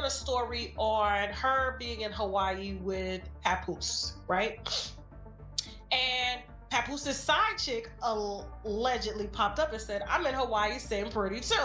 a story on her being in Hawaii with Papoose, right? And Papoose' side chick allegedly popped up and said, I'm in Hawaii staying pretty too.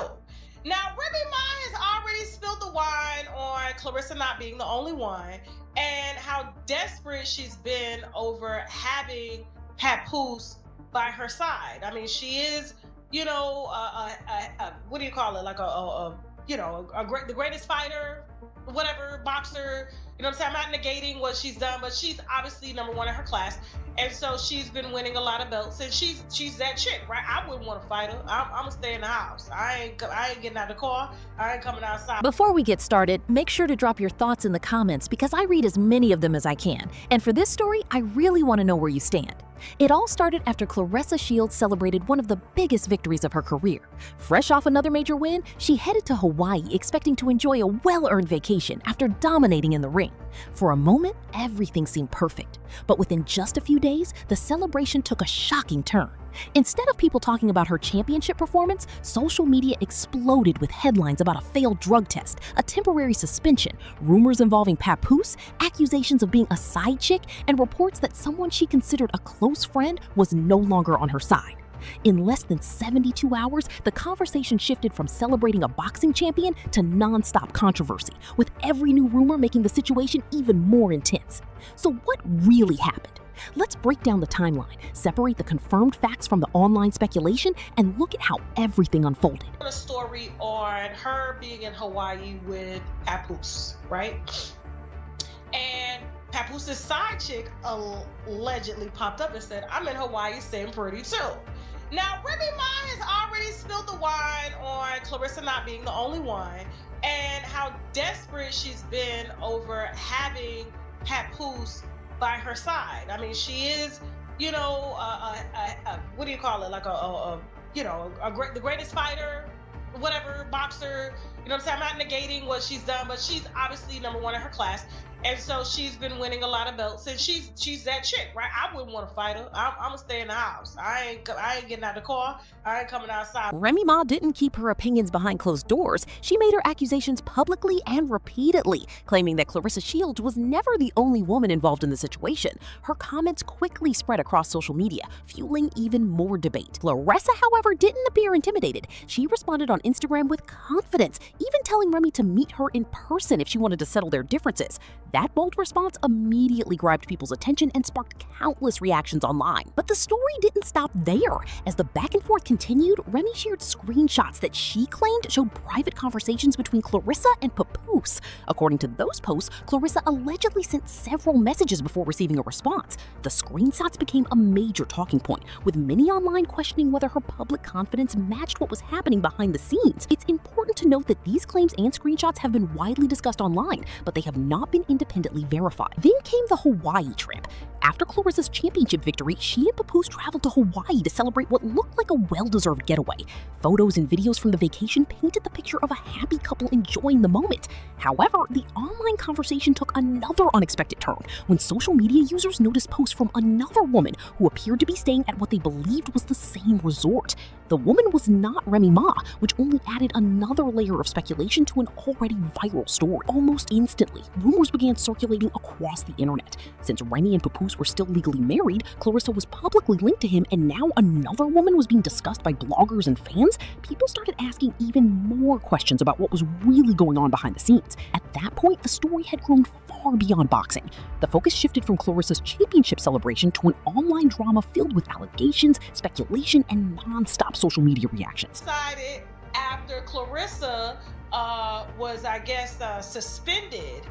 Now, Remy Ma has already spilled the wine on Claressa not being the only one and how desperate she's been over having Papoose by her side. I mean, she is, what do you call it? Like the greatest fighter, whatever, boxer. You know what I'm saying? I'm not negating what she's done, but she's obviously number one in her class. And so she's been winning a lot of belts, and she's that chick, right? I wouldn't want to fight her. I'm gonna stay in the house. I ain't getting out the car. I ain't coming outside. Before we get started, make sure to drop your thoughts in the comments because I read as many of them as I can. And for this story, I really want to know where you stand. It all started after Claressa Shields celebrated one of the biggest victories of her career. Fresh off another major win, she headed to Hawaii expecting to enjoy a well-earned vacation after dominating in the ring. For a moment, everything seemed perfect. But within just a few days, the celebration took a shocking turn. Instead of people talking about her championship performance, social media exploded with headlines about a failed drug test, a temporary suspension, rumors involving Papoose, accusations of being a side chick, and reports that someone she considered a close friend was no longer on her side. In less than 72 hours, the conversation shifted from celebrating a boxing champion to non-stop controversy, with every new rumor making the situation even more intense. So what really happened? Let's break down the timeline, separate the confirmed facts from the online speculation, and look at how everything unfolded. A story on her being in Hawaii with Papoose, right? And Papoose' side chick allegedly popped up and said, I'm in Hawaii staying pretty too. Now, Remy Ma has already spilled the wine on Claressa not being the only one and how desperate she's been over having Papoose by her side. I mean, she is, what do you call it? Like the greatest fighter, whatever, boxer. You know what I'm saying? I'm not negating what she's done, but she's obviously number one in her class. And so she's been winning a lot of belts, and she's that chick, right? I wouldn't want to fight her. I'm gonna stay in the house. I ain't getting out the car. I ain't coming outside. Remy Ma didn't keep her opinions behind closed doors. She made her accusations publicly and repeatedly, claiming that Claressa Shields was never the only woman involved in the situation. Her comments quickly spread across social media, fueling even more debate. Claressa, however, didn't appear intimidated. She responded on Instagram with confidence, even telling Remy to meet her in person if she wanted to settle their differences. That bold response immediately grabbed people's attention and sparked countless reactions online. But the story didn't stop there. As the back and forth continued, Remy shared screenshots that she claimed showed private conversations between Claressa and Papoose. According to those posts, Claressa allegedly sent several messages before receiving a response. The screenshots became a major talking point, with many online questioning whether her public confidence matched what was happening behind the scenes. It's important to note that these claims and screenshots have been widely discussed online, but they have not been independently verified. Then came the Hawaii trip. After Claressa's championship victory, she and Papoose traveled to Hawaii to celebrate what looked like a well-deserved getaway. Photos and videos from the vacation painted the picture of a happy couple enjoying the moment. However, the online conversation took another unexpected turn when social media users noticed posts from another woman who appeared to be staying at what they believed was the same resort. The woman was not Remy Ma, which only added another layer of speculation to an already viral story. Almost instantly, rumors began circulating across the internet. Since Remy and Papoose were still legally married, Claressa was publicly linked to him, and now another woman was being discussed by bloggers and fans. People started asking even more questions about what was really going on behind the scenes. At that point, the story had grown far beyond boxing. The focus shifted from Claressa's championship celebration to an online drama filled with allegations, speculation, and non-stop social media reactions. Decided after Claressa was, I guess, suspended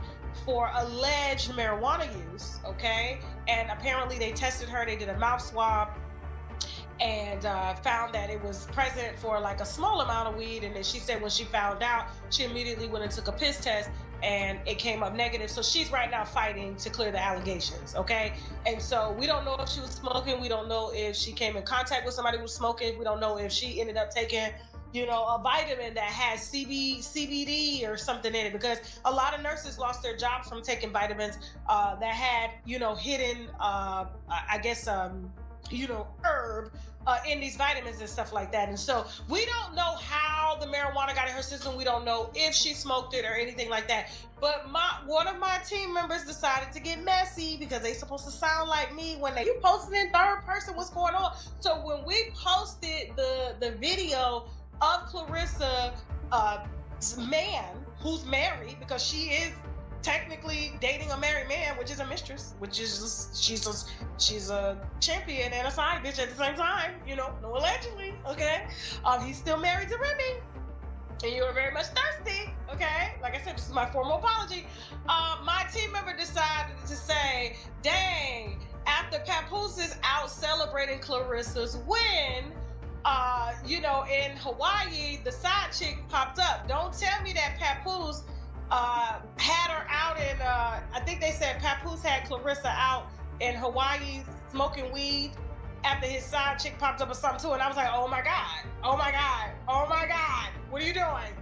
for alleged marijuana use, okay? And apparently they tested her, they did a mouth swab, and found that it was present for like a small amount of weed. And then she said when she found out, she immediately went and took a piss test and it came up negative. So she's right now fighting to clear the allegations, okay? And so we don't know if she was smoking. We don't know if she came in contact with somebody who was smoking. We don't know if she ended up taking, a vitamin that has CBD or something in it, because a lot of nurses lost their jobs from taking vitamins that had, hidden, herb in these vitamins and stuff like that. And so we don't know how the marijuana got in her system. We don't know if she smoked it or anything like that. But one of my team members decided to get messy because they supposed to sound like me when you posted in third person what's going on. So when we posted the video of Claressa, man who's married, because she is technically dating a married man, which is a mistress, which is she's a champion and a side bitch at the same time, no allegedly, okay? He's still married to Remy, and you are very much thirsty, okay? Like I said, this is my formal apology. My team member decided to say, dang, after Papoose is out celebrating Claressa's win, in Hawaii, the side chick popped up. Don't tell me that Papoose had her out in, I think they said Papoose had Claressa out in Hawaii smoking weed after his side chick popped up or something too. And I was like, oh my God, what are you doing?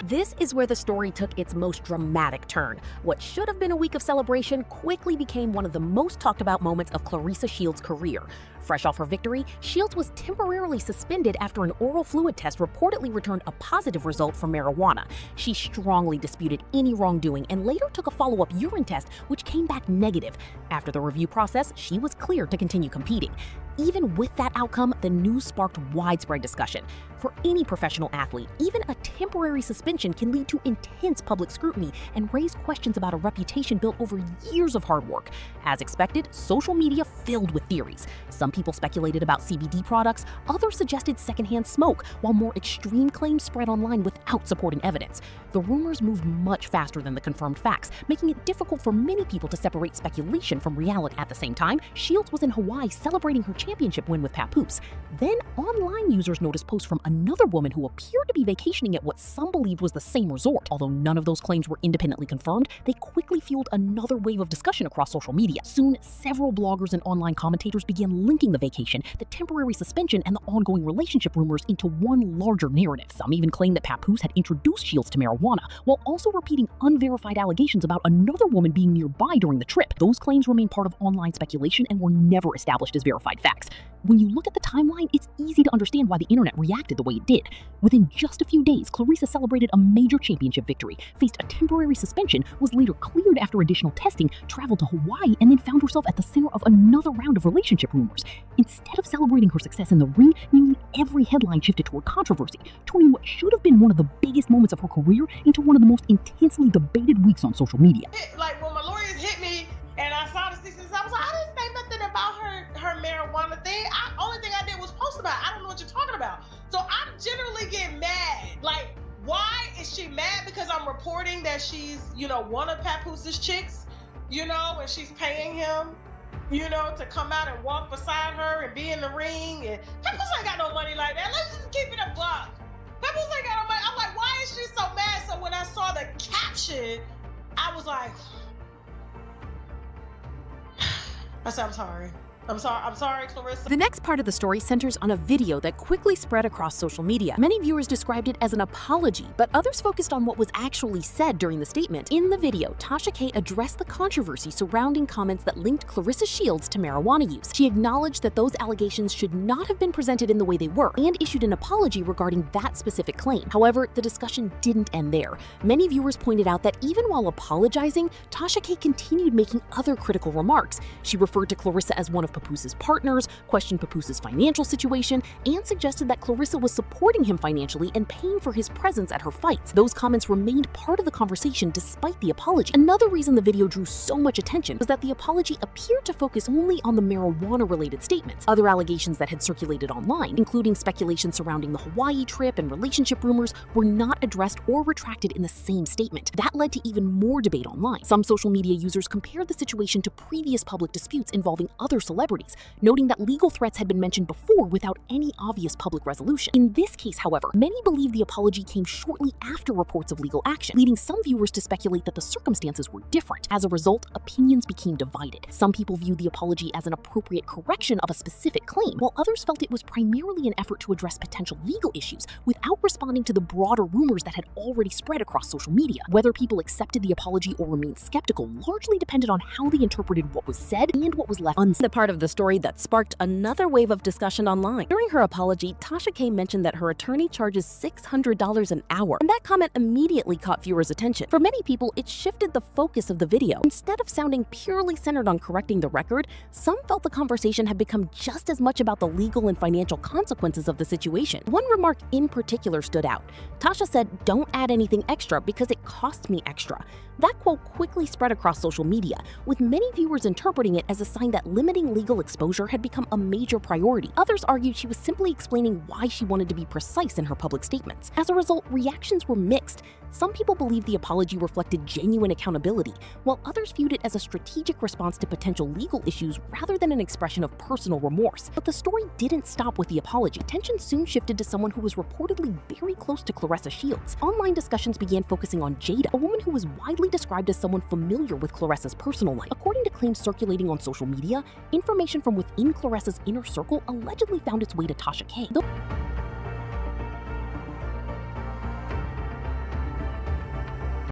This is where the story took its most dramatic turn. What should have been a week of celebration quickly became one of the most talked about moments of Claressa Shields' career. Fresh off her victory, Shields was temporarily suspended after an oral fluid test reportedly returned a positive result for marijuana. She strongly disputed any wrongdoing and later took a follow-up urine test, which came back negative. After the review process, she was cleared to continue competing. Even with that outcome, the news sparked widespread discussion. For any professional athlete, even a temporary suspension can lead to intense public scrutiny and raise questions about a reputation built over years of hard work. As expected, social media filled with theories. Some people speculated about CBD products, others suggested secondhand smoke, while more extreme claims spread online without supporting evidence. The rumors moved much faster than the confirmed facts, making it difficult for many people to separate speculation from reality. At the same time, Shields was in Hawaii celebrating her championship win with Papoose. Then online users noticed posts from another woman who appeared to be vacationing at what some believed was the same resort. Although none of those claims were independently confirmed, they quickly fueled another wave of discussion across social media. Soon, several bloggers and online commentators began linking the vacation, the temporary suspension, and the ongoing relationship rumors into one larger narrative. Some even claimed that Papoose had introduced Shields to marijuana, while also repeating unverified allegations about another woman being nearby during the trip. Those claims remain part of online speculation and were never established as verified facts. When you look at the timeline, it's easy to understand why the internet reacted the way it did. Within just a few days, Claressa celebrated a major championship victory, faced a temporary suspension, was later cleared after additional testing, traveled to Hawaii, and then found herself at the center of another round of relationship rumors. Instead of celebrating her success in the ring, nearly every headline shifted toward controversy, turning what should have been one of the biggest moments of her career into one of the most intensely debated weeks on social media. Like when my lawyers hit me and I saw the ceases, I was like, I didn't say nothing about her marijuana thing. Only thing I did was post about it. I don't know what you're talking about. So I'm generally getting mad. Like, why is she mad? Because I'm reporting that she's, one of Papoose's chicks, and she's paying him, to come out and walk beside her and be in the ring. And Papoose ain't got no money like that. Let's just keep it a buck. Papoose ain't got no money. I'm like, why is she so mad? So when I saw the caption, I was like, I said, I'm sorry, Claressa. The next part of the story centers on a video that quickly spread across social media. Many viewers described it as an apology, but others focused on what was actually said during the statement. In the video, Tasha K addressed the controversy surrounding comments that linked Claressa Shields to marijuana use. She acknowledged that those allegations should not have been presented in the way they were, and issued an apology regarding that specific claim. However, the discussion didn't end there. Many viewers pointed out that even while apologizing, Tasha K continued making other critical remarks. She referred to Claressa as one of Papoose's partners, questioned Papoose's financial situation, and suggested that Claressa was supporting him financially and paying for his presence at her fights. Those comments remained part of the conversation despite the apology. Another reason the video drew so much attention was that the apology appeared to focus only on the marijuana-related statements. Other allegations that had circulated online, including speculation surrounding the Hawaii trip and relationship rumors, were not addressed or retracted in the same statement. That led to even more debate online. Some social media users compared the situation to previous public disputes involving other celebrities, noting that legal threats had been mentioned before without any obvious public resolution. In this case, however, many believe the apology came shortly after reports of legal action, leading some viewers to speculate that the circumstances were different. As a result, opinions became divided. Some people viewed the apology as an appropriate correction of a specific claim, while others felt it was primarily an effort to address potential legal issues without responding to the broader rumors that had already spread across social media. Whether people accepted the apology or remained skeptical largely depended on how they interpreted what was said and what was left unsaid. The part of the story that sparked another wave of discussion online. During her apology, Tasha K mentioned that her attorney charges $600 an hour, and that comment immediately caught viewers' attention. For many people, it shifted the focus of the video. Instead of sounding purely centered on correcting the record, some felt the conversation had become just as much about the legal and financial consequences of the situation. One remark in particular stood out. Tasha said, "Don't add anything extra because it cost me extra." That quote quickly spread across social media, with many viewers interpreting it as a sign that limiting legal exposure had become a major priority. Others argued she was simply explaining why she wanted to be precise in her public statements. As a result, reactions were mixed. Some people believed the apology reflected genuine accountability, while others viewed it as a strategic response to potential legal issues rather than an expression of personal remorse. But the story didn't stop with the apology. Attention soon shifted to someone who was reportedly very close to Claressa Shields. Online discussions began focusing on Jada, a woman who was widely described as someone familiar with Claressa's personal life. According to claims circulating on social media, information from within Claressa's inner circle allegedly found its way to Tasha K.